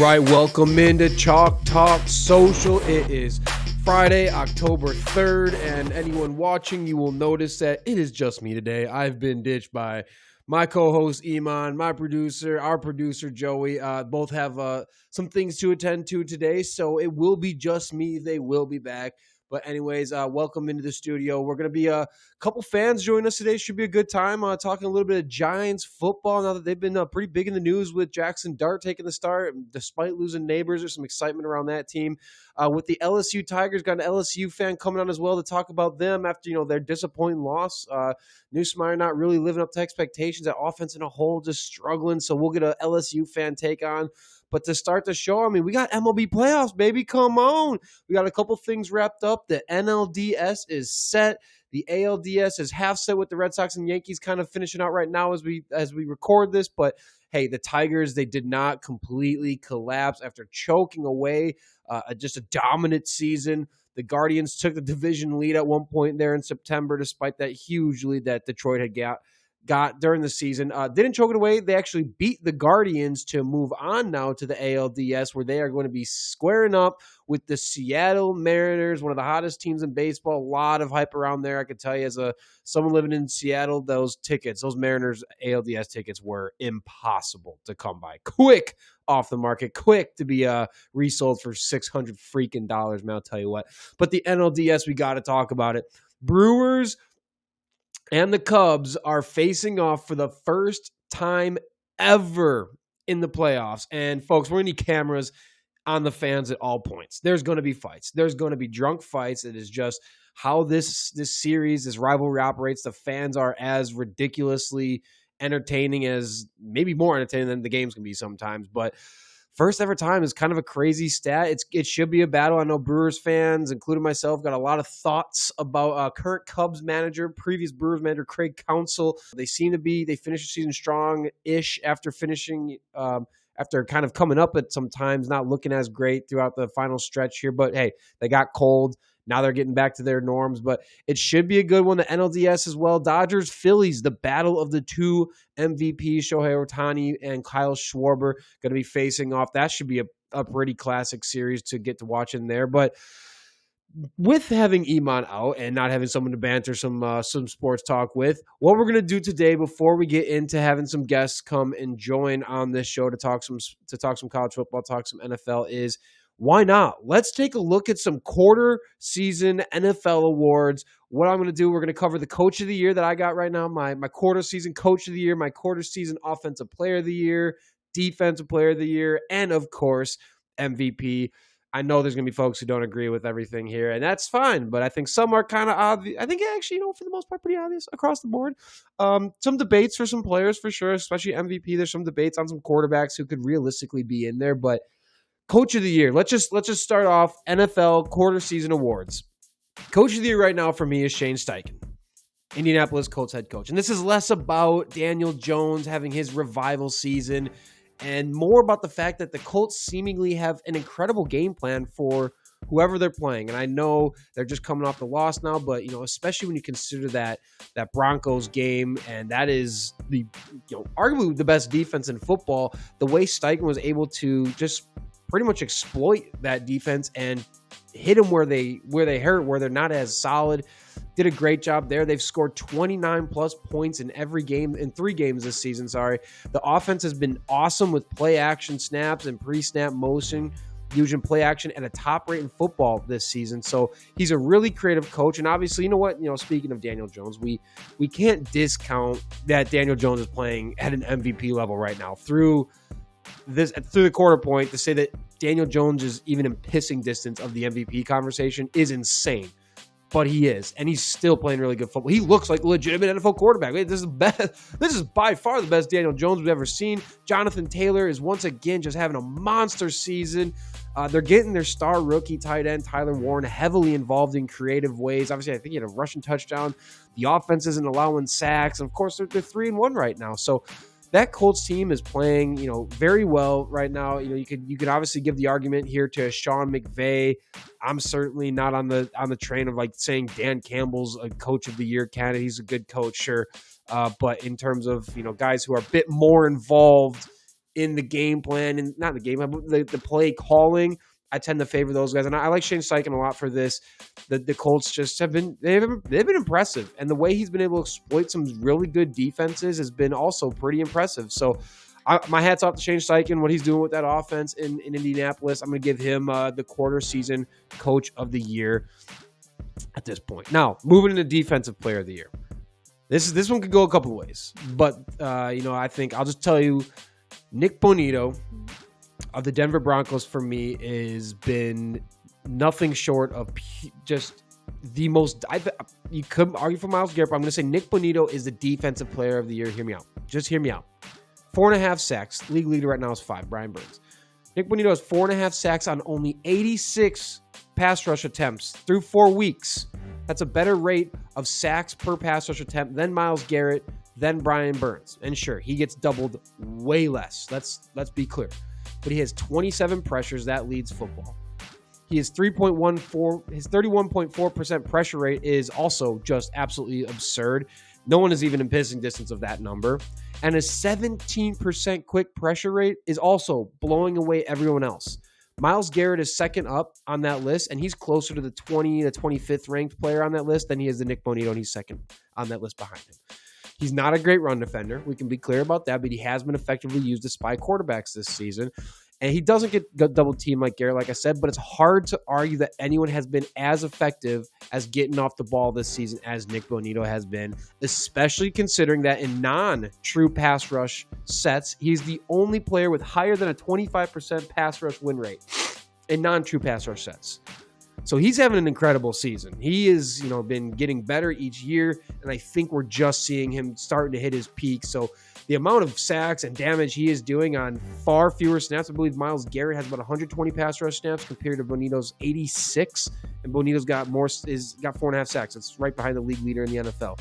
right, welcome into Chalk Talk Social. It is Friday, October 3rd, and anyone watching, you will notice that it is just me today. I've been ditched by my co-host Iman, my producer, our producer Joey. Both have some things to attend to today, so it will be just me. They will be back. But anyways, welcome into the studio. We're going to be a couple fans joining us today. Should be a good time talking a little bit of Giants football now that they've been pretty big in the news with Jaxson Dart taking the start. Despite losing neighbors, there's some excitement around that team. With the LSU Tigers, got an LSU fan coming on as well to talk about them after their disappointing loss. Nussmeier not really living up to expectations. That offense in a whole just struggling. So we'll get a LSU fan take on. But to start the show, we got MLB playoffs, baby. Come on. We got a couple things wrapped up. The NLDS is set. The ALDS is half set with the Red Sox and Yankees kind of finishing out right now as we record this. But, hey, the Tigers, they did not completely collapse after choking away just a dominant season. The Guardians took the division lead at one point there in September, despite that huge lead that Detroit had got during the season. Didn't choke it away. They actually beat the Guardians to move on now to the ALDS, where they are going to be squaring up with the Seattle Mariners, one of the hottest teams in baseball. A lot of hype around there. I can tell you, as someone living in Seattle, those Mariners ALDS tickets were impossible to come by. Quick off the market, quick to be resold for $600 freaking dollars, man, I'll tell you what. But the NLDS, we got to talk about it. Brewers and the Cubs are facing off for the first time ever in the playoffs. And folks, we're going to need cameras on the fans at all points. There's going to be fights. There's going to be drunk fights. It is just how this series, this rivalry operates. The fans are as ridiculously entertaining as, maybe more entertaining than the games can be sometimes. But first ever time is kind of a crazy stat. It should be a battle. I know Brewers fans, including myself, got a lot of thoughts about current Cubs manager, previous Brewers manager Craig Counsell. They finished the season strong-ish after after kind of coming up at some times, not looking as great throughout the final stretch here. But hey, they got cold. Now they're getting back to their norms, but it should be a good one. The NLDS as well. Dodgers, Phillies, the battle of the two MVPs, Shohei Ohtani and Kyle Schwarber, going to be facing off. That should be a pretty classic series to get to watch in there. But with having Iman out and not having someone to banter some sports talk with, what we're going to do today before we get into having some guests come and join on this show to talk some college football, talk some NFL is, why not? Let's take a look at some quarter season NFL awards. What I'm going to do, we're going to cover the coach of the year that I got right now, my quarter season coach of the year, my quarter season offensive player of the year, defensive player of the year, and of course, MVP. I know there's going to be folks who don't agree with everything here, and that's fine, but I think some are kind of obvious. I think actually, for the most part, pretty obvious across the board. Some debates for some players for sure, especially MVP. There's some debates on some quarterbacks who could realistically be in there, but Coach of the year. Let's just start off NFL quarter season awards. Coach of the year right now for me is Shane Steichen, Indianapolis Colts head coach. And this is less about Daniel Jones having his revival season and more about the fact that the Colts seemingly have an incredible game plan for whoever they're playing. And I know they're just coming off the loss now, but especially when you consider that Broncos game, and that is the arguably the best defense in football, the way Steichen was able to just pretty much exploit that defense and hit them where they hurt, where they're not as solid. Did a great job there. They've scored 29 plus points in every game, in 3 games this season. The offense has been awesome with play action snaps and pre-snap motion, using play action at a top rate in football this season. So he's a really creative coach. And obviously, speaking of Daniel Jones, we can't discount that Daniel Jones is playing at an MVP level right now through the quarter point. To say that Daniel Jones is even in pissing distance of the MVP conversation is insane, but he is, and he's still playing really good football. He looks like a legitimate NFL quarterback. This is by far the best Daniel Jones we've ever seen. Jonathan Taylor is once again just having a monster season. They're getting their star rookie tight end Tyler Warren heavily involved in creative ways. Obviously, I think he had a rushing touchdown. The offense isn't allowing sacks, and of course, they're 3-1 right now. So that Colts team is playing, very well right now. You could obviously give the argument here to Sean McVay. I'm certainly not on the train of saying Dan Campbell's a coach of the year candidate. He's a good coach, sure. But in terms of, guys who are a bit more involved in the game plan, and not the game plan, but the play calling, I tend to favor those guys. And I like Shane Steichen a lot for this. The Colts just they've been impressive. And the way he's been able to exploit some really good defenses has been also pretty impressive. So my hat's off to Shane Steichen, what he's doing with that offense in Indianapolis. I'm going to give him the quarter season coach of the year at this point. Now, moving into defensive player of the year. This one could go a couple ways. But, I think I'll just tell you, Nick Bonito of the Denver Broncos for me has been nothing short of just the most. You could argue for Myles Garrett, but I'm going to say Nick Bonito is the defensive player of the year. Hear me out. Just hear me out. 4.5 sacks. League leader right now is 5. Brian Burns. Nick Bonito has 4.5 sacks on only 86 pass rush attempts through 4 weeks. That's a better rate of sacks per pass rush attempt than Myles Garrett, than Brian Burns. And sure, he gets doubled way less. Let's be clear. But he has 27 pressures. That leads football. He is 3.14. His 31.4% pressure rate is also just absolutely absurd. No one is even in pissing distance of that number. And his 17% quick pressure rate is also blowing away everyone else. Myles Garrett is second up on that list, and he's closer to the 20 to 25th ranked player on that list than he is the Nick Bonito, and he's second on that list behind him. He's not a great run defender. We can be clear about that, but he has been effectively used to spy quarterbacks this season. And he doesn't get double teamed like Garrett, like I said, but it's hard to argue that anyone has been as effective as getting off the ball this season as Nick Bonito has been, especially considering that in non-true pass rush sets, he's the only player with higher than a 25% pass rush win rate in non-true pass rush sets. So he's having an incredible season. He has, been getting better each year, and I think we're just seeing him starting to hit his peak. So the amount of sacks and damage he is doing on far fewer snaps, I believe Myles Garrett has about 120 pass rush snaps compared to Bonito's 86, and Bonito's got 4.5 sacks. It's right behind the league leader in the NFL.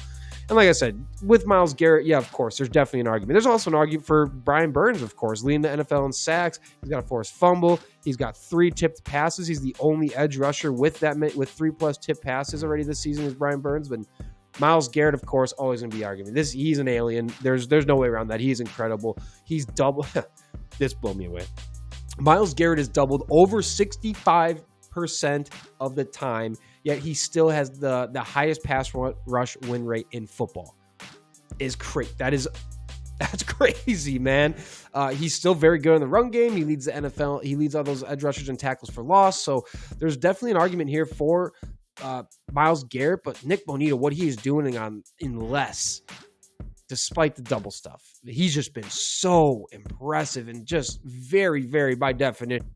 And like I said, with Myles Garrett, yeah, of course, there's definitely an argument. There's also an argument for Brian Burns, of course, leading the NFL in sacks. He's got a forced fumble. He's got 3 tipped passes. He's the only edge rusher with 3+ tipped passes already this season is Brian Burns. But Myles Garrett, of course, always going to be argument. He's an alien. There's no way around that. He's incredible. He's double. This blew me away. Myles Garrett is doubled over 65% of the time, yet he still has the highest pass rush win rate in football. Is great. That's crazy, man. He's still very good in the run game. He leads the NFL. He leads all those edge rushers and tackles for loss. So there's definitely an argument here for Myles Garrett, but Nick Bonito, what he is doing in less, despite the double stuff, he's just been so impressive and just very, very, by definition,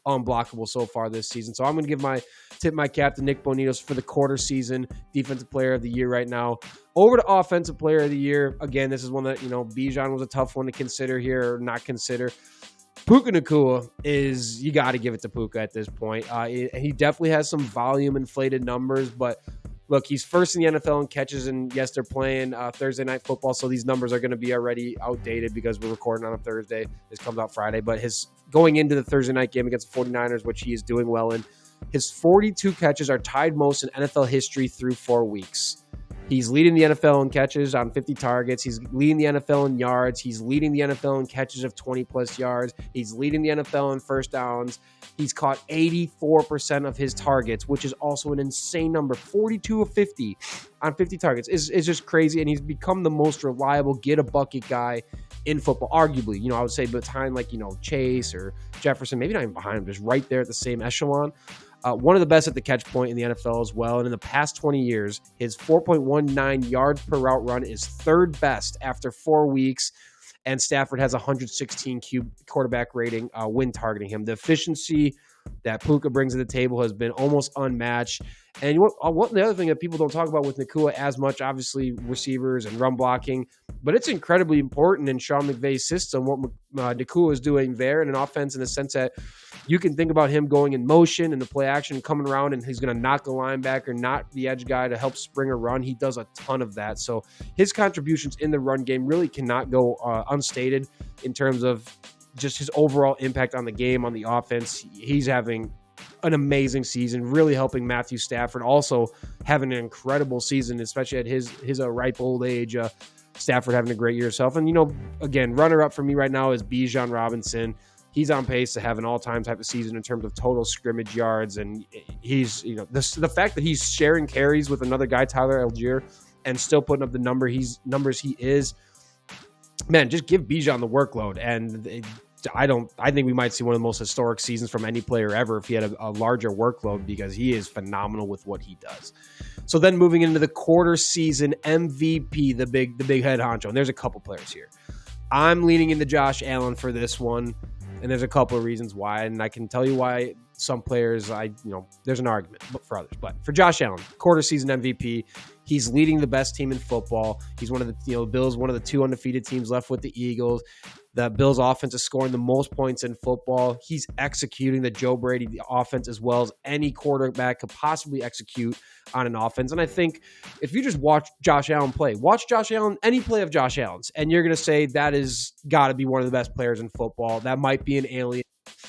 unblockable so far this season. So I'm going to tip my cap to Nick Bonito for the quarter season defensive player of the year right now. Over to offensive player of the year. Again, this is one that, Bijan was a tough one to consider here or not consider. Puka Nacua you got to give it to Puka at this point. He definitely has some volume inflated numbers, but look, he's first in the NFL in catches, and yes, they're playing Thursday night football, so these numbers are going to be already outdated because we're recording on a Thursday. This comes out Friday, but his going into the Thursday night game against the 49ers, which he is doing well in, his 42 catches are tied most in NFL history through 4 weeks. He's leading the NFL in catches on 50 targets. He's leading the NFL in yards. He's leading the NFL in catches of 20-plus yards. He's leading the NFL in first downs. He's caught 84% of his targets, which is also an insane number. 42 of 50 on 50 targets is just crazy, and he's become the most reliable get-a-bucket guy in football, arguably. I would say behind Chase or Jefferson, maybe not even behind him, just right there at the same echelon. One of the best at the catch point in the NFL as well. And in the past 20 years, his 4.19 yards per route run is third best after 4 weeks. And Stafford has 116 quarterback rating when targeting him. The efficiency that Puka brings to the table has been almost unmatched. And the other thing that people don't talk about with Nacua as much, obviously receivers and run blocking, but it's incredibly important in Sean McVay's system what Nacua is doing there in an offense in the sense that you can think about him going in motion and the play action coming around, and he's going to knock the linebacker, not the edge guy to help spring a run. He does a ton of that. So his contributions in the run game really cannot go unstated in terms of just his overall impact on the game, on the offense. He's having an amazing season, really helping Matthew Stafford, also having an incredible season, especially at his ripe old age. Stafford having a great year himself. And, again, runner-up for me right now is Bijan Robinson. He's on pace to have an all-time type of season in terms of total scrimmage yards. And he's, the fact that he's sharing carries with another guy, Tyler Algier, and still putting up the numbers he is, man, just give Bijan the workload. And I think we might see one of the most historic seasons from any player ever if he had a larger workload, because he is phenomenal with what he does. So then moving into the quarter season MVP, the big head honcho, and there's a couple players here. I'm leaning into Josh Allen for this one, and there's a couple of reasons why, and I can tell you why. Some players, there's an argument for others, but for Josh Allen, quarter season MVP, he's leading the best team in football. He's one of the, Bills, one of the 2 undefeated teams left with the Eagles. The Bills offense is scoring the most points in football. He's executing the Joe Brady offense as well as any quarterback could possibly execute on an offense. And I think if you just watch Josh Allen play, any play of Josh Allen's, and you're going to say that is got to be one of the best players in football. That might be an alien.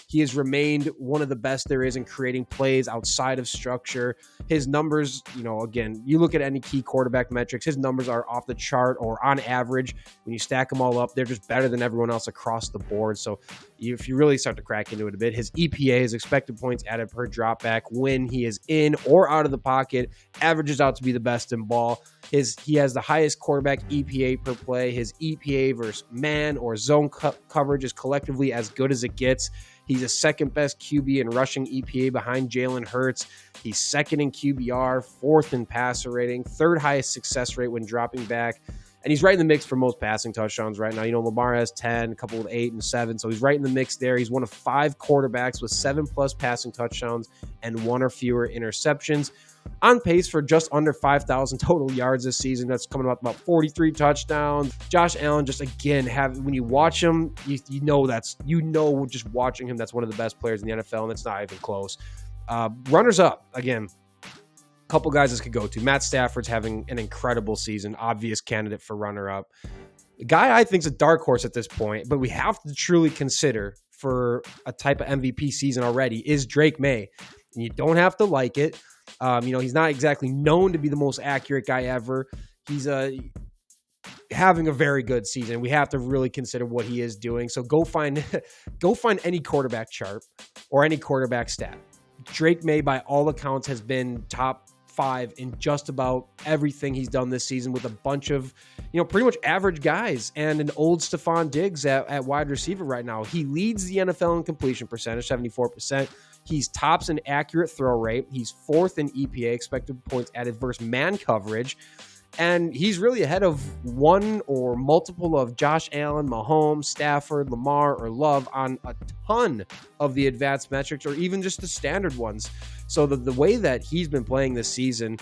He has remained one of the best there is in creating plays outside of structure. His numbers, again, you look at any key quarterback metrics, his numbers are off the chart or on average. When you stack them all up, they're just better than everyone else across the board. So if you really start to crack into it a bit, his EPA, his expected points added per dropback when he is in or out of the pocket, averages out to be the best in ball. He has the highest quarterback EPA per play. His EPA versus man or zone coverage is collectively as good as it gets. He's a second best QB in rushing EPA behind Jalen Hurts. He's second in QBR, fourth in passer rating, third highest success rate when dropping back. And he's right in the mix for most passing touchdowns right now. Lamar has 10, a couple with 8 and 7. So he's right in the mix there. He's one of 5 quarterbacks with 7+ passing touchdowns and 1 or fewer interceptions. On pace for just under 5,000 total yards this season. That's coming up about 43 touchdowns. Josh Allen, just again, when you watch him, you know just watching him, that's one of the best players in the NFL, and it's not even close. Runners up, again, a couple guys this could go to. Matt Stafford's having an incredible season, obvious candidate for runner-up. The guy I think is a dark horse at this point, but we have to truly consider for a type of MVP season already, is Drake May. And you don't have to like it. He's not exactly known to be the most accurate guy ever. He's having a very good season. We have to really consider what he is doing. So go find any quarterback chart or any quarterback stat. Drake May, by all accounts, has been top 5 in just about everything he's done this season with a bunch of, pretty much average guys and an old Stephon Diggs at wide receiver right now. He leads the NFL in completion percentage, 74%. He's tops in accurate throw rate. He's 4th in EPA, expected points added versus man coverage. And he's really ahead of one or multiple of Josh Allen, Mahomes, Stafford, Lamar, or Love on a ton of the advanced metrics or even just the standard ones. So the way that he's been playing this season,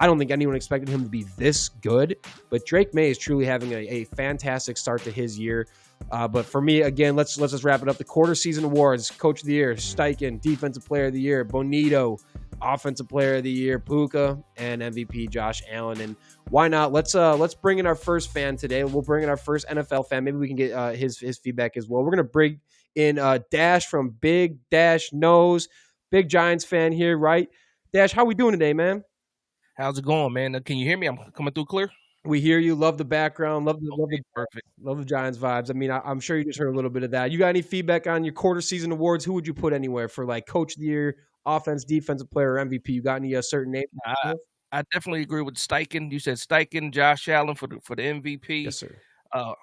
I don't think anyone expected him to be this good. But Drake May is truly having a fantastic start to his year. But for me, again, let's just wrap it up. The quarter season awards: Coach of the Year, Steichen; Defensive Player of the Year, Bonito; Offensive Player of the Year, Puka; and MVP Josh Allen. And why not? Let's bring in our first fan today. We'll bring in our first NFL fan. Maybe we can get his feedback as well. We're gonna bring in Dash from Big Dash Knows, big Giants fan here, right? Dash, how we doing today, man? How's it going, man? Can you hear me? I'm coming through clear. We hear you. Love the background. Love the Perfect. Love the Giants vibes. I mean, I'm sure you just heard a little bit of that. You got any feedback on your quarter season awards? Who would you put anywhere for like Coach of the Year, Offense, Defensive Player, or MVP? You got any certain name? I definitely agree with Steichen. You said Steichen, Josh Allen for the MVP. Yes, sir.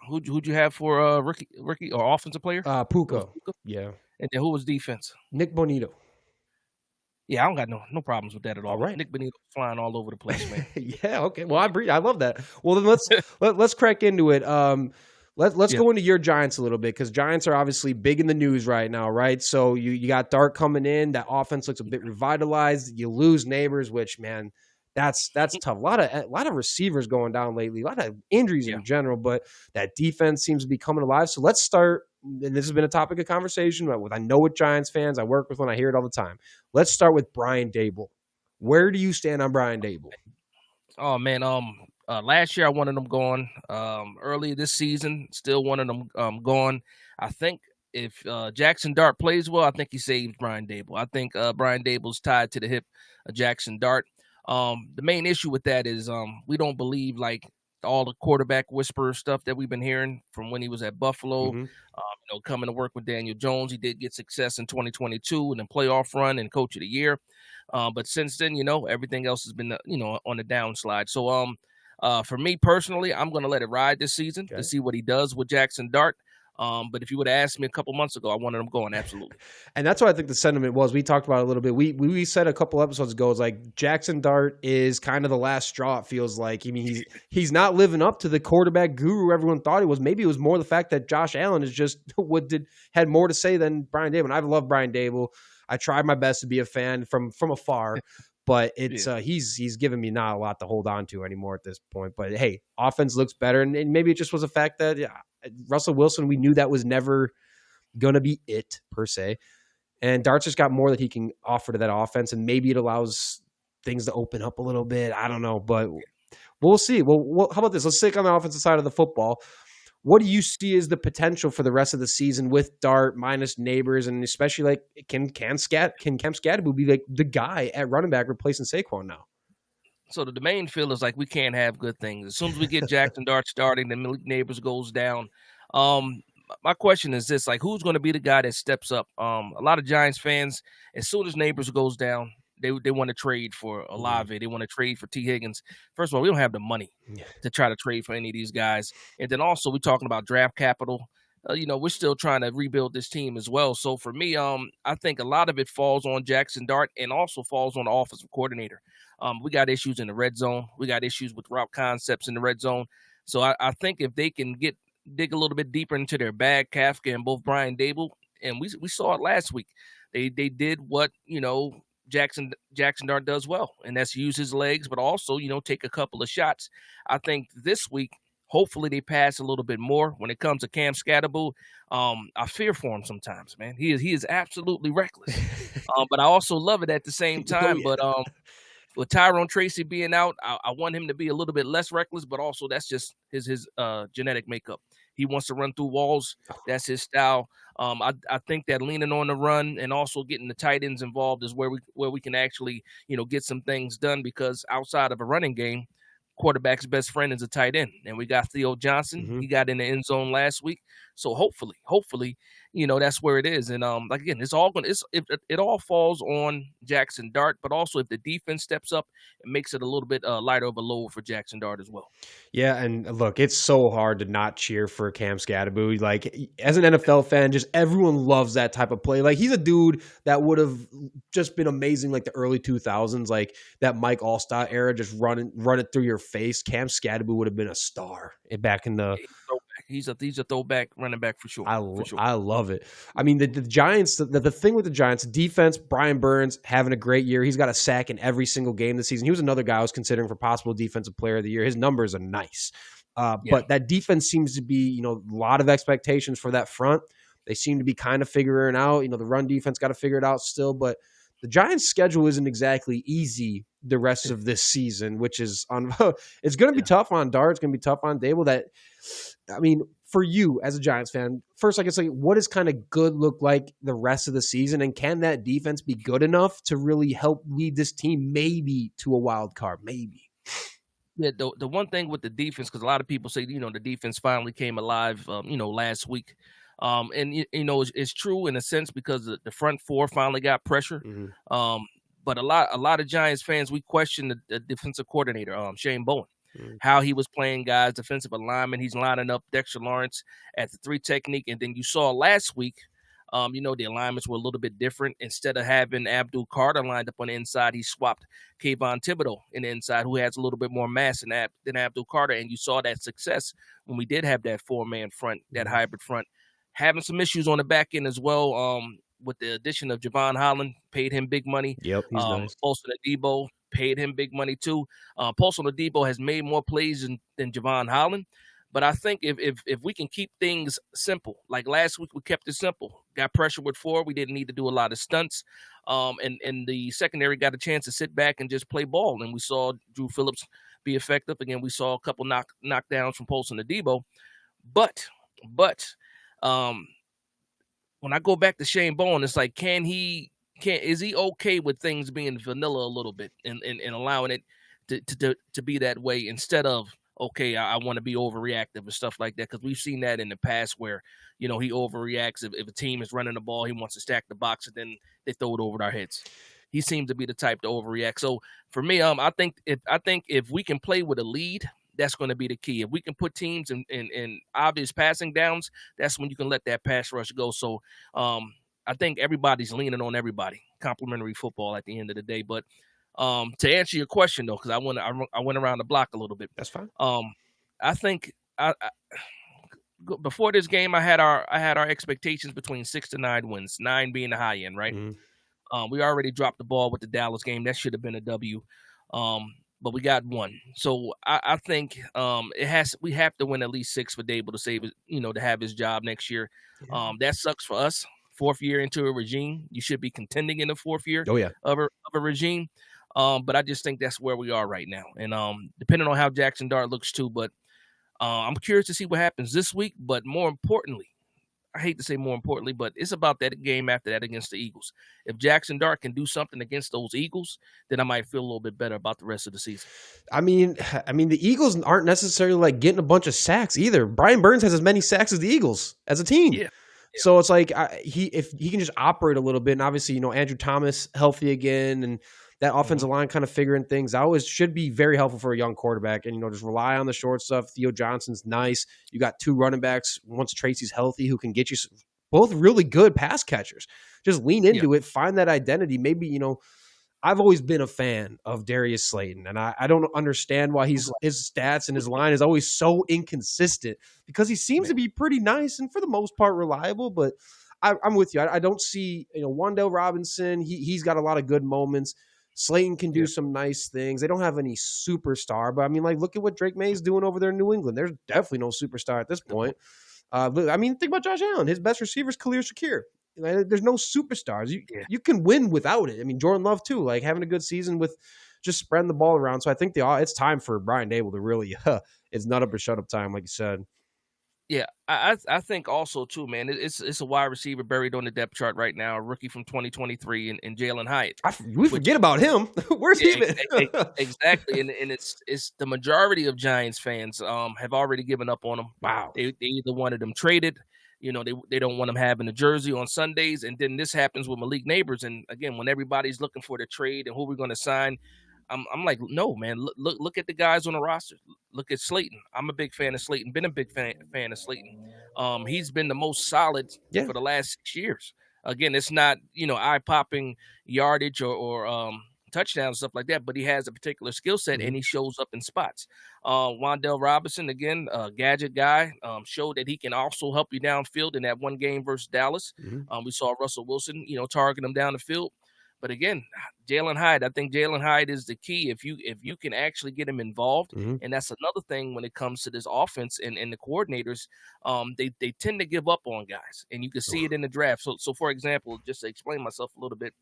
Who'd you have for rookie or offensive player? Puka. Yeah. And then who was defense? Nick Bonito. Yeah, I don't got no problems with that at all. All right. Nick Bonito flying all over the place, man. Yeah. Okay. Well, I love that. Well, then let's crack into it. Let's go into your Giants a little bit, because Giants are obviously big in the news right now, right? So you got Dart coming in. That offense looks a bit revitalized. You lose Neighbors, which, man, that's tough. A lot of receivers going down lately. A lot of injuries in general, but that defense seems to be coming alive. So let's start. And this has been a topic of conversation I know with Giants fans. I work with one. I hear it all the time. Let's start with Brian Daboll. Where do you stand on Brian Daboll? Oh man, last year I wanted him gone. Early this season, still wanted him gone. I think if Jaxson Dart plays well, I think he saves Brian Daboll. I think Brian Daboll's tied to the hip of Jaxson Dart. The main issue with that is we don't believe like all the quarterback whisperer stuff that we've been hearing from when he was at Buffalo. Coming to work with Daniel Jones, he did get success in 2022 and then playoff run and coach of the year. But since then, everything else has been, on the downslide. So, for me personally, I'm going to let it ride this season to see what he does with Jaxson Dart. But if you would have asked me a couple months ago, I wanted him going. Absolutely. And that's what I think the sentiment was. We talked about it a little bit. We said a couple episodes ago, it's like Jaxson Dart is kind of the last straw, it feels like. I mean, he's not living up to the quarterback guru everyone thought he was. Maybe it was more the fact that Josh Allen is just had more to say than Brian Daboll. And I've loved Brian Daboll. I tried my best to be a fan from afar. But it's he's given me not a lot to hold on to anymore at this point. But hey, offense looks better, and maybe it just was a fact that Russell Wilson, we knew that was never going to be it per se, and Dart's just got more that he can offer to that offense, and maybe it allows things to open up a little bit. I don't know, but we'll see. Well, how about this? Let's stick on the offensive side of the football. What do you see as the potential for the rest of the season with Dart minus Neighbors, and especially like can Cam Skattebo be like the guy at running back replacing Saquon now? So the main feel is like we can't have good things. As soon as we get Jaxson Dart starting, then Malik Neighbors goes down. My question is this: like, who's going to be the guy that steps up? A lot of Giants fans, as soon as Neighbors goes down, they want to trade for Olave. They want to trade for T. Higgins. First of all, we don't have the money to try to trade for any of these guys. And then also we're talking about draft capital. We're still trying to rebuild this team as well. So for me, I think a lot of it falls on Jaxson Dart and also falls on the offensive coordinator. We got issues in the red zone. We got issues with route concepts in the red zone. So I think if they can dig a little bit deeper into their bag, Kafka and both Brian Daboll, and we saw it last week. They did what, Jaxson Dart does well, and that's use his legs, but also, take a couple of shots. I think this week, hopefully they pass a little bit more. When it comes to Cam Skattebo, I fear for him sometimes, man. He is absolutely reckless. But I also love it at the same time. But with Tyrone Tracy being out, I want him to be a little bit less reckless, but also that's just his genetic makeup. He wants to run through walls. That's his style. I think that leaning on the run and also getting the tight ends involved is where we can actually, get some things done, because outside of a running game, quarterback's best friend is a tight end. And we got Theo Johnson. He got in the end zone last week. So hopefully, that's where it is. And again, it all falls on Jaxson Dart, but also if the defense steps up, it makes it a little bit lighter of a load for Jaxson Dart as well. Yeah, and look, it's so hard to not cheer for Cam Skattebo. Like, as an NFL fan, just everyone loves that type of play. Like, he's a dude that would have just been amazing, like the early 2000s, like that Mike Allstott era, just run it through your face. Cam Skattebo would have been a star back in the. He's a throwback running back for sure. I love it. I mean, the Giants, the thing with the Giants, defense, Brian Burns having a great year. He's got a sack in every single game this season. He was another guy I was considering for possible defensive player of the year. His numbers are nice. But that defense seems to be, a lot of expectations for that front. They seem to be kind of figuring out, the run defense got to figure it out still. But the Giants' schedule isn't exactly easy the rest of this season, which is it's going to be tough on Dart. It's going to be tough on Daboll. For you as a Giants fan, first, I guess, what does kind of good look like the rest of the season? And can that defense be good enough to really help lead this team maybe to a wild card? Maybe. Yeah, the one thing with the defense, because a lot of people say, the defense finally came alive, last week. And it's true in a sense because the front four finally got pressure. But a lot of Giants fans, we question the defensive coordinator, Shane Bowen, how he was playing guys, defensive alignment. He's lining up Dexter Lawrence at the 3 technique, and then you saw last week, the alignments were a little bit different. Instead of having Abdul Carter lined up on the inside, he swapped Kayvon Thibodeau in the inside, who has a little bit more mass than Abdul Carter, and you saw that success when we did have that 4-man front, that hybrid front. Having some issues on the back end as well, with the addition of Javon Holland, paid him big money. Yep, he's nice. Paulson Adebo paid him big money too. Paulson Adebo has made more plays than Javon Holland. But I think if we can keep things simple, like last week we kept it simple. Got pressure with 4. We didn't need to do a lot of stunts. And the secondary got a chance to sit back and just play ball. And we saw Drew Phillips be effective. Again, we saw a couple knockdowns from Paulson Adebo. But when I go back to Shane Bowen, it's like, is he okay with things being vanilla a little bit and allowing it to be that way instead of, okay, I want to be overreactive and stuff like that, because we've seen that in the past where, he overreacts. If a team is running the ball, he wants to stack the box, and then they throw it over our heads. He seems to be the type to overreact. So for me, I think if we can play with a lead, that's going to be the key. If we can put teams in obvious passing downs, that's when you can let that pass rush go. So I think everybody's leaning on everybody. Complimentary football at the end of the day. But to answer your question though, because I went around the block a little bit. That's fine. I think before this game, I had our expectations between 6 to 9 wins, 9 being the high end, right? We already dropped the ball with the Dallas game. That should have been a W. But we got 1. So I think we have to win at least 6 for Daboll to save it, to have his job next year. Yeah. That sucks for us. 4th year into a regime, you should be contending in the 4th year of a regime. But I just think that's where we are right now. And depending on how Jaxson Dart looks too, but I'm curious to see what happens this week. But more importantly, I hate to say more importantly, but it's about that game after that against the Eagles. If Jaxson Dart can do something against those Eagles, then I might feel a little bit better about the rest of the season. I mean, the Eagles aren't necessarily like getting a bunch of sacks either. Brian Burns has as many sacks as the Eagles as a team. Yeah. So it's like if he can just operate a little bit, and obviously, Andrew Thomas healthy again, and that offensive line kind of figuring things out should be very helpful for a young quarterback. And, just rely on the short stuff. Theo Johnson's nice. You got 2 running backs once Tracy's healthy who can get you both really good pass catchers. Just lean into it, find that identity. Maybe, I've always been a fan of Darius Slayton, and I don't understand why his stats and his line is always so inconsistent, because he seems to be pretty nice and for the most part reliable, but I'm with you. I don't see, Wan'Dale Robinson, he's got a lot of good moments. Slayton can do some nice things. They don't have any superstar, but look at what Drake May's doing over there in New England. There's definitely no superstar at this point. Think about Josh Allen. His best receiver is Khalil Shakir. There's no superstars. You can win without it. Jordan Love too, having a good season with just spreading the ball around. So I think it's time for Brian Daboll to really, it's not up or shut up time, like you said. Yeah, I think also too, man. It's a wide receiver buried on the depth chart right now, a rookie from 2023, and Jalen Hyatt. We forget about him. Where's he been? Exactly, and it's the majority of Giants fans have already given up on him. Wow, they either wanted him traded, they don't want him having a jersey on Sundays, and then this happens with Malik Neighbors, and again, when everybody's looking for the trade and who we're going to sign. I'm like, no, man. Look at the guys on the roster. Look at Slayton. I'm a big fan of Slayton. Been a big fan of Slayton. He's been the most solid for the last 6 years. Again, it's not eye-popping yardage or touchdowns, stuff like that, but he has a particular skill set and he shows up in spots. Wan'Dale Robinson, again, gadget guy, showed that he can also help you downfield in that one game versus Dallas. We saw Russell Wilson, target him down the field. But again, Jalen Hyatt, I think Jalen Hyatt is the key if you can actually get him involved. And that's another thing when it comes to this offense and the coordinators, they tend to give up on guys. And you can see it in the draft. So for example, just to explain myself a little bit,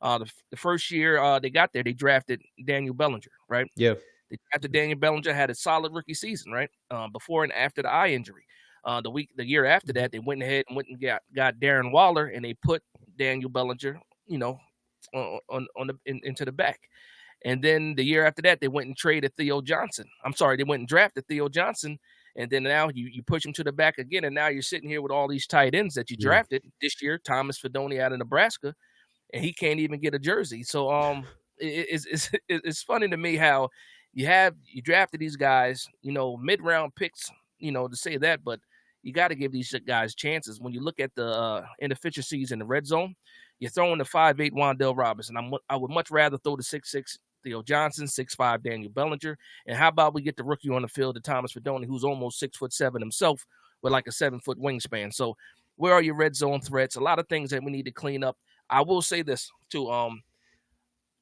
the first year they got there, they drafted Daniel Bellinger, right? Yeah. They drafted Daniel Bellinger, had a solid rookie season, right? Before and after the eye injury. The year after that, they went ahead and got Darren Waller, and they put Daniel Bellinger, into the back. And then the year after that, they went and traded Theo Johnson. They went and drafted Theo Johnson. And then now you push him to the back again. And now you're sitting here with all these tight ends that you drafted this year, Thomas Fidone out of Nebraska, and he can't even get a jersey. So it's funny to me how you drafted these guys, mid-round picks, to say that, but you got to give these guys chances. When you look at the inefficiencies in the red zone, you're throwing the 5'8" Wan'Dale Robinson. I would much rather throw the 6'6" Theo Johnson, 6'5" Daniel Bellinger. And how about we get the rookie on the field, the Thomas Fidone, who's almost 6'7" himself with like a 7-foot wingspan. So where are your red zone threats? A lot of things that we need to clean up. I will say this too.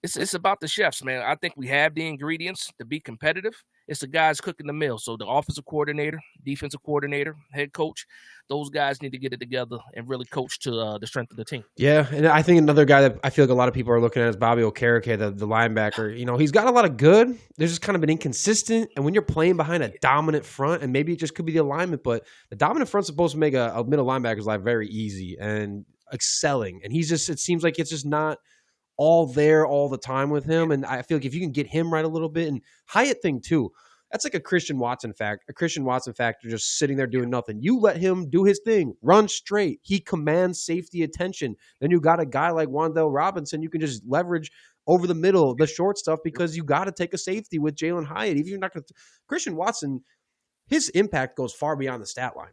It's about the chefs, man. I think we have the ingredients to be competitive. It's the guys cooking the meal. So the offensive coordinator, defensive coordinator, head coach, those guys need to get it together and really coach to the strength of the team. Yeah, and I think another guy that I feel like a lot of people are looking at is Bobby Okereke, the linebacker. He's got a lot of good. There's just kind of been inconsistent. And when you're playing behind a dominant front, and maybe it just could be the alignment, but the dominant front's supposed to make a middle linebacker's life very easy and excelling. And it seems like it's just not all there all the time with him. And I feel like if you can get him right a little bit, and Hyatt thing too, That's like a Christian Watson factor, just sitting there doing nothing. You let him do his thing, run straight. He commands safety attention. Then you got a guy like Wan'Dale Robinson you can just leverage over the middle, the short stuff, because you got to take a safety with Jalen Hyatt. Even if you're not going to, Christian Watson, his impact goes far beyond the stat line.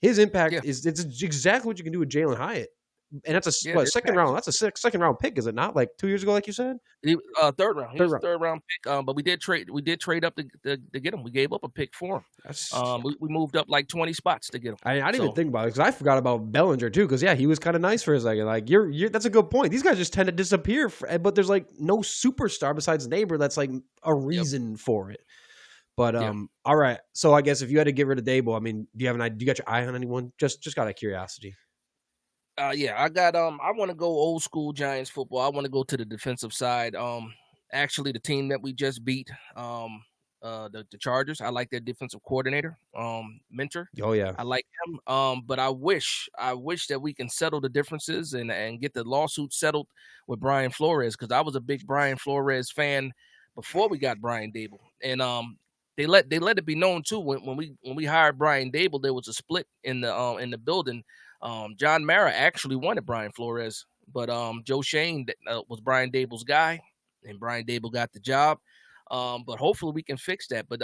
His impact is it's exactly what you can do with Jalen Hyatt. And that's second round. That's a second round pick, is it not? Like 2 years ago, like you said. Third round. He was a third round pick. But we did trade up to get him. We gave up a pick for him. We moved up like 20 spots to get him. I didn't even think about it because I forgot about Bellinger too. Because he was kind of nice for a second. Like you're that's a good point. These guys just tend to disappear, but there's like no superstar besides Neighbor that's like a reason for it. But all right. So I guess if you had to get rid of Daboll, I mean, do you got your eye on anyone? Just out of curiosity. I got I want to go old school Giants football. I want to go to the defensive side. Actually, the team that we just beat, the Chargers. I like their defensive coordinator, Mentor. Oh yeah, I like him. But I wish that we can settle the differences and get the lawsuit settled with Brian Flores, because I was a big Brian Flores fan before we got Brian Daboll, and they let it be known too when we hired Brian Daboll, there was a split in the building. John Mara actually wanted Brian Flores, but Joe Shane was Brian Daboll's guy, and Brian Daboll got the job. But hopefully we can fix that. But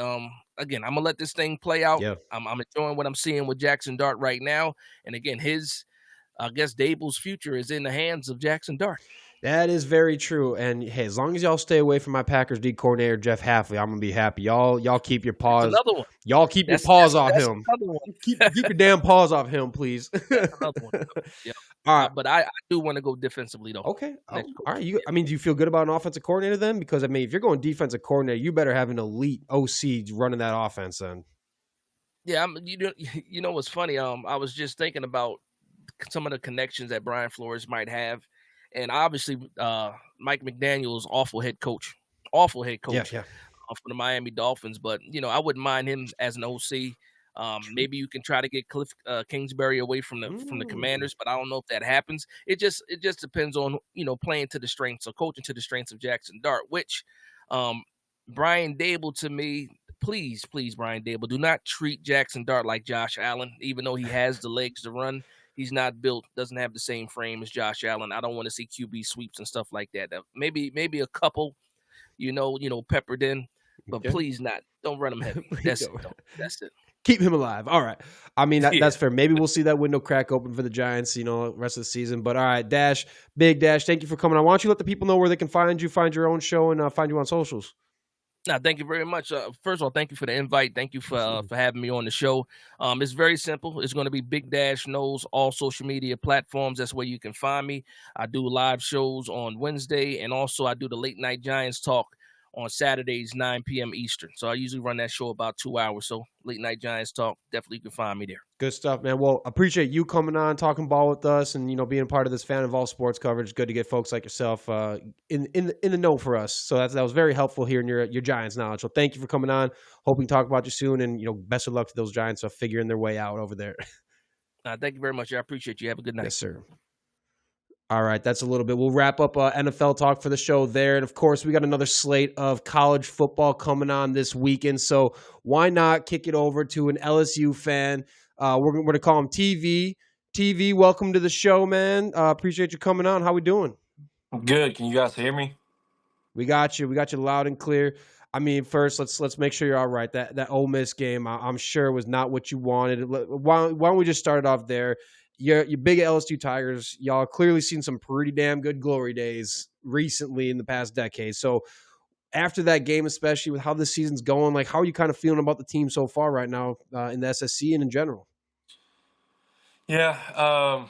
again, I'm gonna let this thing play out. Yeah. I'm enjoying what I'm seeing with Jaxson Dart right now. And again, Daboll's future is in the hands of Jaxson Dart. That is very true. And hey, as long as y'all stay away from my Packers D coordinator Jeff Halfley, I'm gonna be happy. Y'all keep your paws. That's another one. Y'all keep your paws off him. Another one. keep your damn paws off him, please. That's another one. Yeah. All right, but I do want to go defensively though. Okay. All right. Do you feel good about an offensive coordinator then? Because I mean, if you're going defensive coordinator, you better have an elite OC running that offense then. Yeah, you know what's funny? I was just thinking about some of the connections that Brian Flores might have. And obviously, Mike McDaniel's awful head coach. Yeah. For the Miami Dolphins. But, I wouldn't mind him as an OC. Maybe you can try to get Cliff Kingsbury away from the Commanders, but I don't know if that happens. It just depends on, playing to the strengths or coaching to the strengths of Jaxson Dart, which Brian Daboll, to me, please, Brian Daboll, do not treat Jaxson Dart like Josh Allen, even though he has the legs to run. He's not built, doesn't have the same frame as Josh Allen. I don't want to see QB sweeps and stuff like that. Maybe a couple, peppered in, but please not. Don't run him heavy. That's it. Keep him alive. All right. I mean, that's fair. Maybe we'll see that window crack open for the Giants, rest of the season. But all right, Big Dash, thank you for coming on. Why don't you let the people know where they can find you, find your own show, and find you on socials? No, thank you very much. First of all, thank you for the invite. Thank you for having me on the show. It's very simple. It's going to be Big Dash Knows, all social media platforms. That's where you can find me. I do live shows on Wednesday, and also I do the Late Night Giants Talk on Saturdays, 9 p.m. Eastern. So I usually run that show about 2 hours. So Late Night Giants Talk, definitely you can find me there. Good stuff, man. Well, appreciate you coming on, talking ball with us, and being part of this fan of all sports coverage. It's good to get folks like yourself in the know for us. So that was very helpful hearing your Giants knowledge. So thank you for coming on. Hope we can talk about you soon, and best of luck to those Giants figuring their way out over there. Thank you very much. I appreciate you. Have a good night. Yes, sir. All right, that's a little bit. We'll wrap up NFL talk for the show there. And, of course, we got another slate of college football coming on this weekend. So why not kick it over to an LSU fan? We're going to call him TV. TV, welcome to the show, man. Appreciate you coming on. How we doing? Good. Can you guys hear me? We got you. We got you loud and clear. I mean, first, let's make sure you're all right. That Ole Miss game, I'm sure, was not what you wanted. Why don't we just start it off there? You're big LSU Tigers. Y'all clearly seen some pretty damn good glory days recently in the past decade. So after that game, especially with how this season's going, like, how are you kind of feeling about the team so far right now in the SSC and in general? Yeah,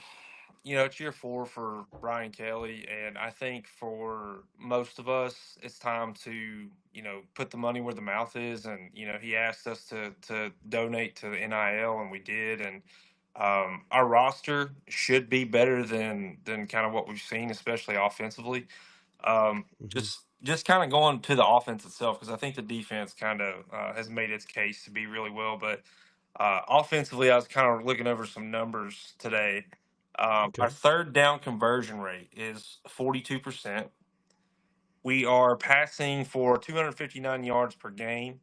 it's year 4 for Brian Kelly, and I think for most of us, it's time to, put the money where the mouth is. And, he asked us to donate to the NIL, and we did. And our roster should be better than kind of what we've seen, especially offensively. Just kind of going to the offense itself, because I think the defense kind of has made its case to be really well. But offensively, I was kind of looking over some numbers today. Okay. Our third down conversion rate is 42%. We are passing for 259 yards per game.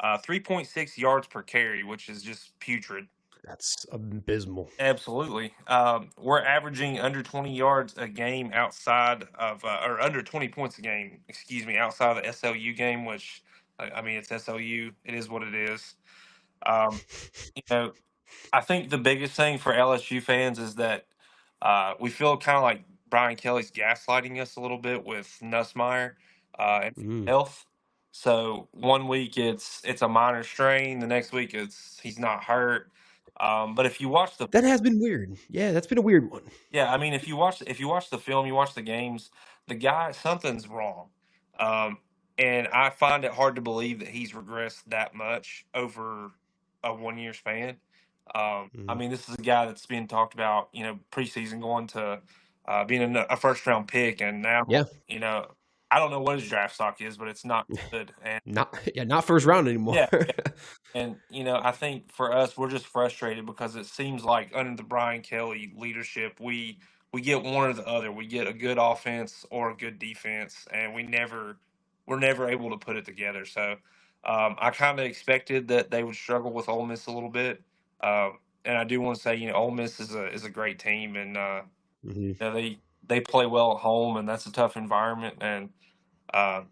3.6 yards per carry, which is just putrid. That's abysmal. Absolutely. We're averaging under 20 yards a game outside of, or under 20 points a game, excuse me, outside of the SLU game, which, I mean, it's SLU. It is what it is. Um, you know, I think the biggest thing for LSU fans is that we feel kind of like Brian Kelly's gaslighting us a little bit with Nussmeier and Mm. health. So one week it's a minor strain, the next week he's not hurt. But if you watch the That has been weird. Yeah, that's been a weird one. yeah, I mean, if you watch the film, you watch the games, the guy something's wrong, um, and I find it hard to believe that he's regressed that much over a 1 year span. I Mm. mean, this is a guy that's being talked about, preseason going to being a first round pick, and now, Yeah, you know, I don't know what his draft stock is, but it's not good. And not first round anymore. yeah, and I think for us, we're just frustrated because it seems like under the Brian Kelly leadership, we get one or the other. We get a good offense or a good defense, and we're never able to put it together. So I kind of expected that they would struggle with Ole Miss a little bit, and I do want to say, Ole Miss is a great team, and Mhm. they play well at home, and that's a tough environment. And uh,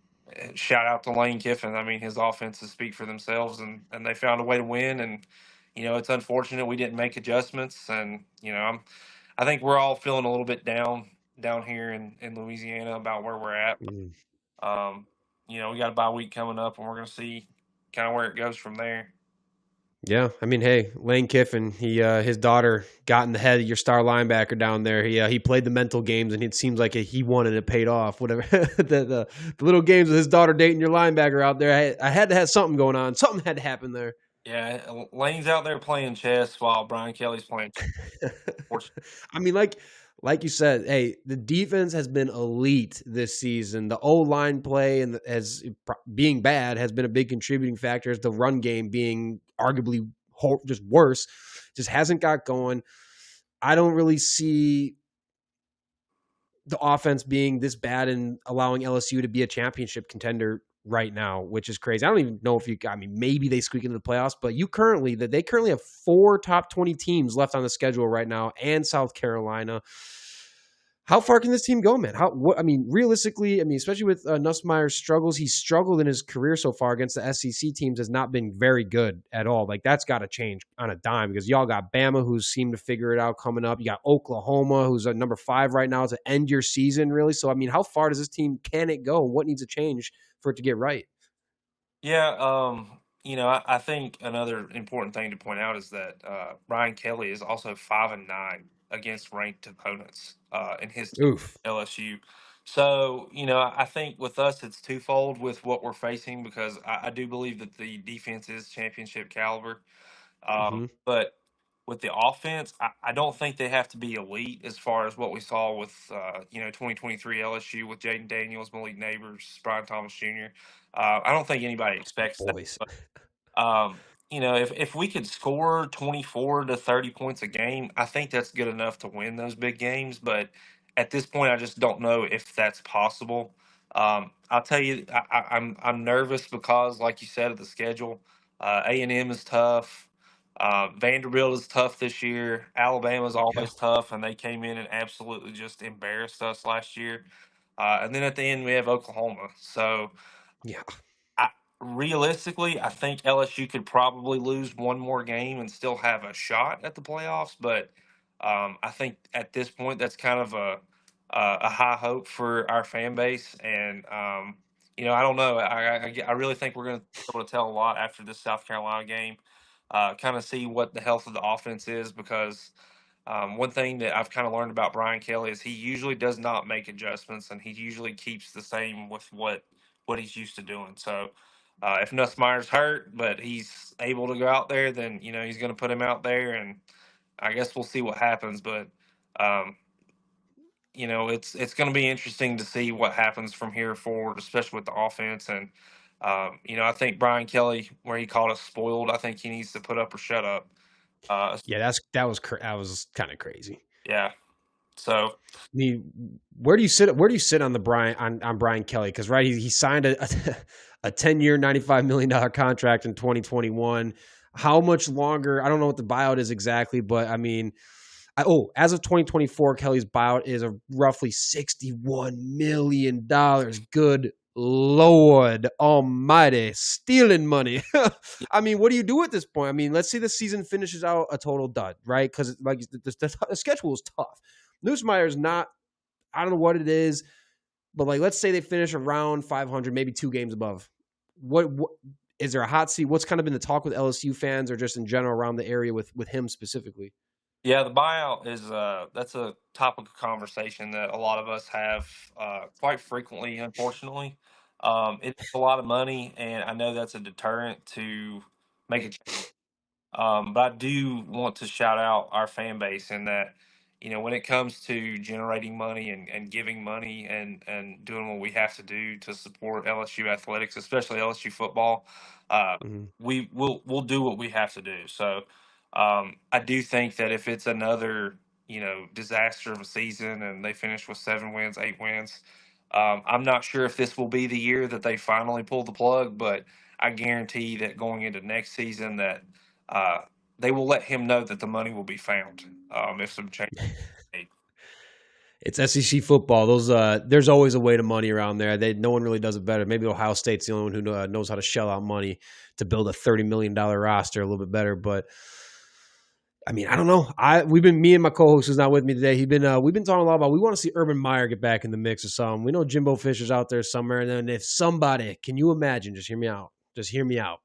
shout out to Lane Kiffin. I mean, his offenses speak for themselves, and they found a way to win. And it's unfortunate we didn't make adjustments. And I think we're all feeling a little bit down here in Louisiana about where we're at. Mm. Um, we got a bye week coming up, and we're going to see kind of where it goes from there. Yeah, I mean, hey, Lane Kiffin, his daughter got in the head of your star linebacker down there. He played the mental games, and it seems like he won and it paid off. Whatever the little games with his daughter dating your linebacker out there, I had to have something going on. Something had to happen there. Yeah, Lane's out there playing chess while Brian Kelly's playing. I mean, like you said, hey, the defense has been elite this season. The O line play and as being bad has been a big contributing factor. As the run game being arguably just worse, just hasn't got going. I don't really see the offense being this bad and allowing LSU to be a championship contender right now, which is crazy. I don't even know if maybe they squeak into the playoffs, but they currently have 4 top 20 teams left on the schedule right now and South Carolina. How far can this team go, man? Realistically, especially with Nussmeier's struggles, he's struggled in his career so far against the SEC teams, has not been very good at all. Like, that's got to change on a dime because y'all got Bama, who's seemed to figure it out coming up. You got Oklahoma, who's at number 5 right now to end your season, really. So, how far does this team, can it go? What needs to change for it to get right? Yeah, I think another important thing to point out is that Brian Kelly is also 5-9 against ranked opponents in his Oof. LSU. So, I think with us it's twofold with what we're facing because I do believe that the defense is championship caliber. Mm-hmm. But with the offense, I don't think they have to be elite as far as what we saw with 2023 LSU with Jaden Daniels, Malik Neighbors, Brian Thomas Jr. I don't think anybody expects that. Boys. Um, if we could score 24 to 30 points a game, I think that's good enough to win those big games. But at this point, I just don't know if that's possible. I'll tell you, I'm nervous because, like you said, of the schedule. A&M is tough. Vanderbilt is tough this year. Alabama's Yeah. always tough, and they came in and absolutely just embarrassed us last year. And then at the end, we have Oklahoma. So Yeah. I, realistically, I think LSU could probably lose one more game and still have a shot at the playoffs. But I think at this point, that's kind of a high hope for our fan base. And I don't know. I really think we're going to be able to tell a lot after this South Carolina game. Kind of see what the health of the offense is because. One thing that I've kind of learned about Brian Kelly is he usually does not make adjustments, and he usually keeps the same with what he's used to doing. So if Nussmeier's hurt, but he's able to go out there, then he's going to put him out there, and I guess we'll see what happens. But um, it's going to be interesting to see what happens from here forward, especially with the offense. And I think Brian Kelly, where he called us spoiled, I think he needs to put up or shut up. Yeah, that was kind of crazy. Yeah. So Where do you sit on the Brian Kelly? Because right, he signed a 10-year, $95 million contract in 2021. How much longer? I don't know what the buyout is exactly, but I mean, as of 2024, Kelly's buyout is a roughly $61 million. Good Lord Almighty, stealing money. I mean, what do you do at this point? I mean, let's say the season finishes out a total dud, right? Because like the schedule is tough. Nussmeier is not. I don't know what it is, but like, let's say they finish around 500, maybe 2 games above. What is there a hot seat? What's kind of been the talk with LSU fans or just in general around the area with him specifically? Yeah, the buyout is that's a topic of conversation that a lot of us have quite frequently. Unfortunately, it's a lot of money, and I know that's a deterrent to make a change. But I do want to shout out our fan base in that, when it comes to generating money and giving money and doing what we have to do to support LSU athletics, especially LSU football, uh, Mm-hmm. we'll do what we have to do. So I do think that if it's another disaster of a season and they finish with 7 wins, 8 wins, I'm not sure if this will be the year that they finally pull the plug, but I guarantee that going into next season that uh, they will let him know that the money will be found if some change is made. It's SEC football. Those there's always a way to money around there. No one really does it better. Maybe Ohio State's the only one who knows how to shell out money to build a $30 million roster a little bit better. But I mean, I don't know. Me and my co-host who's not with me today. We've been talking a lot about we want to see Urban Meyer get back in the mix or something. We know Jimbo Fisher's out there somewhere, and then if somebody, can you imagine? Just hear me out. Just hear me out.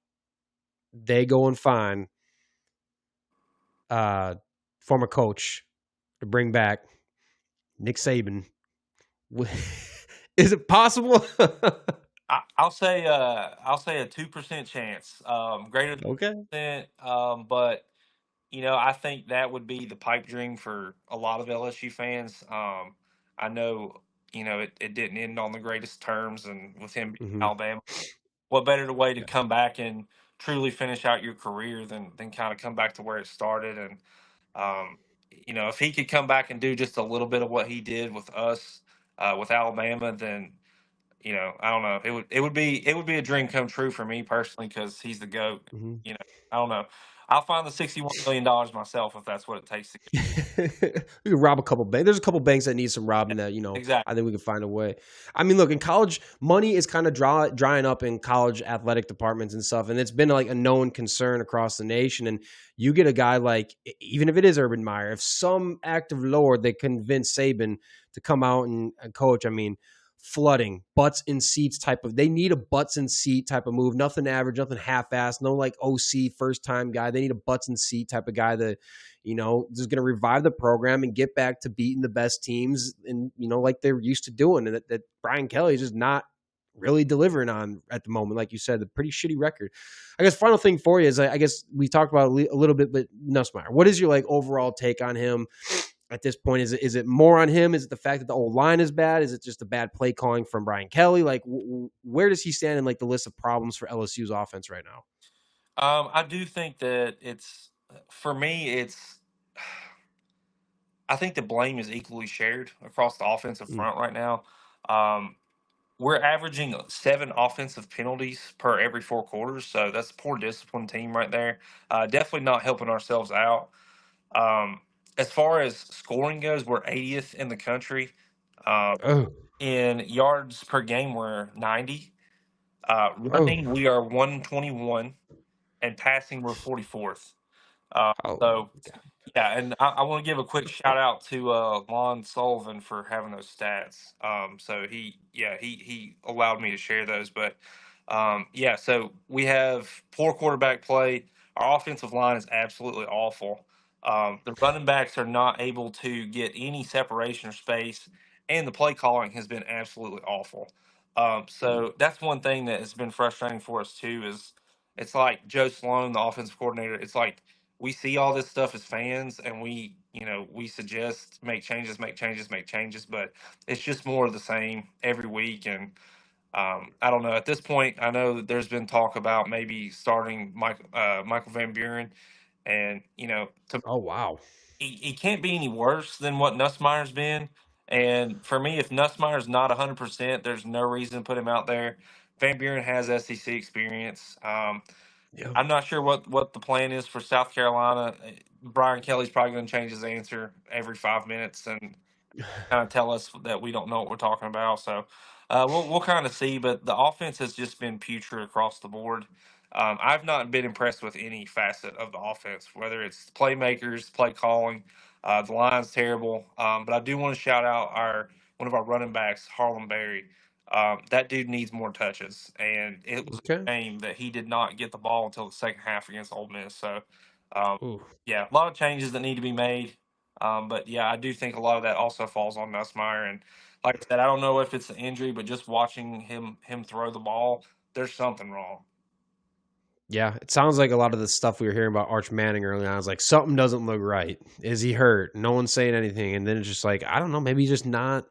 They go and find former coach to bring back Nick Saban. Is it possible? I'll say a 2% chance, greater than Okay. 2%. But I think that would be the pipe dream for a lot of LSU fans. I know it didn't end on the greatest terms, and with him being Mm-hmm. Alabama, what better way to come back and truly finish out your career than kind of come back to where it started. And um, if he could come back and do just a little bit of what he did with us with Alabama, then I don't know. It would be a dream come true for me personally because he's the GOAT. Mm-hmm. I don't know. I'll find the $61 million myself if that's what it takes to get. We could rob a couple banks. There's a couple banks that need some robbing that, Exactly. I think we can find a way. I mean, look, in college, money is kind of drying up in college athletic departments and stuff. And it's been like a known concern across the nation. And you get a guy like, even if it is Urban Meyer, if some act of Lord, they convince Saban to come out and coach, I mean, flooding, butts in seats type of, they need a butts in seat type of move. Nothing average, nothing half-assed, no like OC first time guy. They need a butts in seat type of guy that, is going to revive the program and get back to beating the best teams and, like they're used to doing. And that Brian Kelly is just not really delivering on at the moment. Like you said, a pretty shitty record. I guess final thing for you is, I guess we talked about a little bit, but Nussmeier, what is your like overall take on him? At this point, is it more on him? Is it the fact that the old line is bad? Is it just a bad play calling from Brian Kelly? Like, where does he stand in like the list of problems for LSU's offense right now? I do think that for me, I think the blame is equally shared across the offensive Mm. front right now. Um, we're averaging 7 offensive penalties per every 4 quarters, so that's a poor discipline team right there. Definitely not helping ourselves out. Um, as far as scoring goes, we're 80th in the country. Um, Oh, in yards per game, we're 90. oh, Running, we are 121, and passing, we're 44th. oh, So God. yeah, and I want to give a quick shout out to Lon Sullivan for having those stats. So he allowed me to share those. But yeah, so we have poor quarterback play. Our offensive line is absolutely awful. The running backs are not able to get any separation or space, and the play calling has been absolutely awful. So that's one thing that has been frustrating for us too. Is it's like Joe Sloan, the offensive coordinator. It's like we see all this stuff as fans and we suggest make changes, make changes, make changes, but it's just more of the same every week. And I don't know, at this point I know that there's been talk about maybe starting Michael Van Buren, and Oh, wow. he can't be any worse than what Nussmeier's been. And for me, if Nussmeier's not 100%, there's no reason to put him out there. Van Buren has SEC experience. Yeah. I'm not sure what the plan is for South Carolina. Brian Kelly's probably going to change his answer every 5 minutes and kind of tell us that we don't know what we're talking about. So we'll kind of see. But the offense has just been putrid across the board. I've not been impressed with any facet of the offense, whether it's playmakers, play calling. The line's terrible. But I do want to shout out one of our running backs, Harlem Berry. That dude needs more touches, and it was Okay. a shame that he did not get the ball until the second half against Ole Miss. So, um, Ooh. yeah, a lot of changes that need to be made. But yeah, I do think a lot of that also falls on Nussmeier. And like I said, I don't know if it's an injury, but just watching him throw the ball, there's something wrong. Yeah, it sounds like a lot of the stuff we were hearing about Arch Manning early on. I was like, something doesn't look right. Is he hurt? No one's saying anything. And then it's just like, I don't know, maybe he's just not.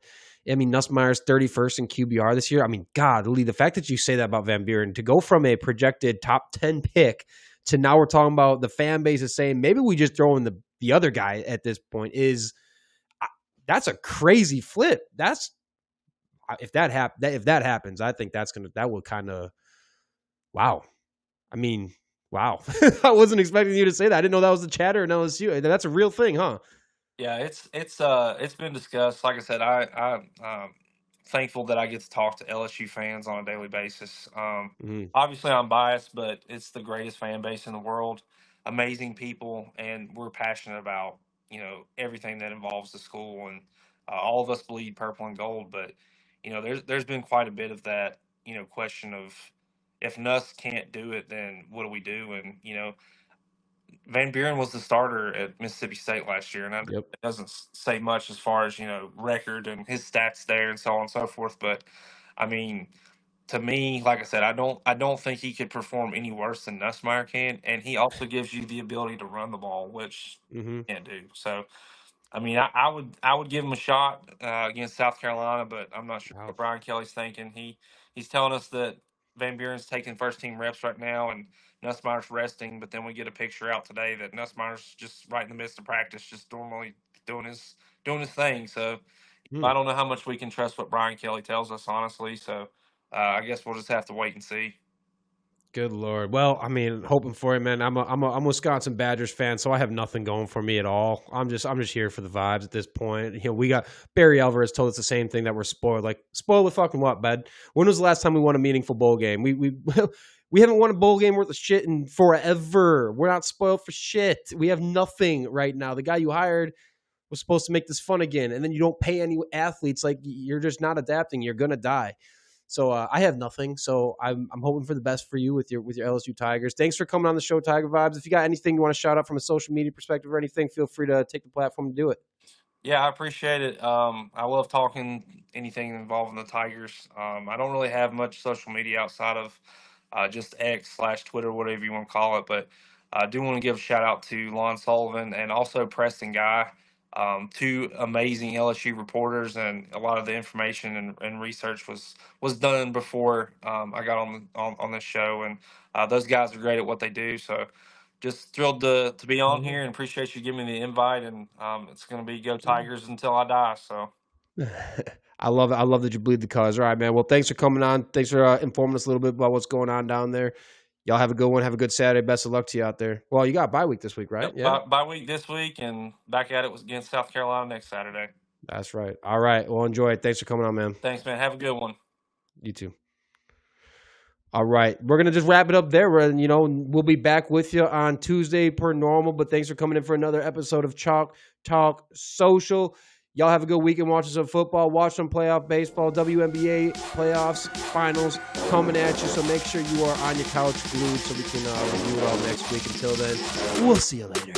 I mean, Nussmeier's 31st in QBR this year. I mean, God, Lee, the fact that you say that about Van Buren, to go from a projected top 10 pick to now we're talking about the fan base is saying maybe we just throw in the other guy at this point that's a crazy flip. That's if that happens, I think that would kind of wow. I mean, wow. I wasn't expecting you to say that. I didn't know that was the chatter in LSU. That's a real thing, huh? Yeah, it's been discussed. Like I said, I'm thankful that I get to talk to LSU fans on a daily basis. Mm-hmm. Obviously, I'm biased, but it's the greatest fan base in the world. Amazing people, and we're passionate about everything that involves the school, and all of us bleed purple and gold. But there's been quite a bit of that question of if Nuss can't do it, then what do we do? And Van Buren was the starter at Mississippi State last year, and Yep. it doesn't say much as far as record and his stats there and so on and so forth. But I mean, to me, like I said, I don't think he could perform any worse than Nussmeier can, and he also gives you the ability to run the ball, which Mm-hmm. you can't do. So I mean, I would give him a shot against South Carolina, but I'm not sure Wow. what Brian Kelly's thinking. He's telling us that Van Buren's taking first team reps right now and Nussmeier's resting, but then we get a picture out today that Nussmeier's just right in the midst of practice, just normally doing his thing. So Hmm. I don't know how much we can trust what Brian Kelly tells us, honestly. So I guess we'll just have to wait and see. Good Lord. Well, I mean, hoping for it, man. I'm a Wisconsin Badgers fan, so I have nothing going for me at all. I'm just here for the vibes at this point. We got Barry Alvarez told us the same thing, that we're spoiled. Like, spoiled with fucking what, bud? When was the last time we won a meaningful bowl game? We we haven't won a bowl game worth of shit in forever. We're not spoiled for shit. We have nothing right now. The guy you hired was supposed to make this fun again, and then you don't pay any athletes. Like, you're just not adapting. You're gonna die. So I have nothing. So I'm hoping for the best for you with your LSU Tigers. Thanks for coming on the show, Tiger Vibes. If you got anything you want to shout out from a social media perspective or anything, feel free to take the platform to do it. Yeah, I appreciate it. I love talking anything involving the Tigers. I don't really have much social media outside of just X/Twitter, whatever you want to call it. But I do want to give a shout out to Lon Sullivan and also Preston Guy, two amazing LSU reporters, and a lot of the information and research was done before I got on this show, and those guys are great at what they do. So just thrilled to be on here and appreciate you giving me the invite. And it's going to be go Tigers until I die. So I love it. I love that you bleed the cause. All right, man. Well, thanks for coming on. Thanks for informing us a little bit about what's going on down there. Y'all have a good one. Have a good Saturday. Best of luck to you out there. Well, you got a bye week this week, right? yep, Yeah, bye week this week and back at it was against South Carolina next Saturday. that's right. All right. Well, enjoy it. Thanks for coming on, man. Thanks, man. Have a good one. You too. All right. We're going to just wrap it up there. We'll be back with you on Tuesday per normal, but thanks for coming in for another episode of Chalk Talk Social. Y'all have a good weekend watching some football, watch some playoff baseball, WNBA playoffs, finals coming at you. So make sure you are on your couch glued so we can review it all next week. Until then, we'll see you later.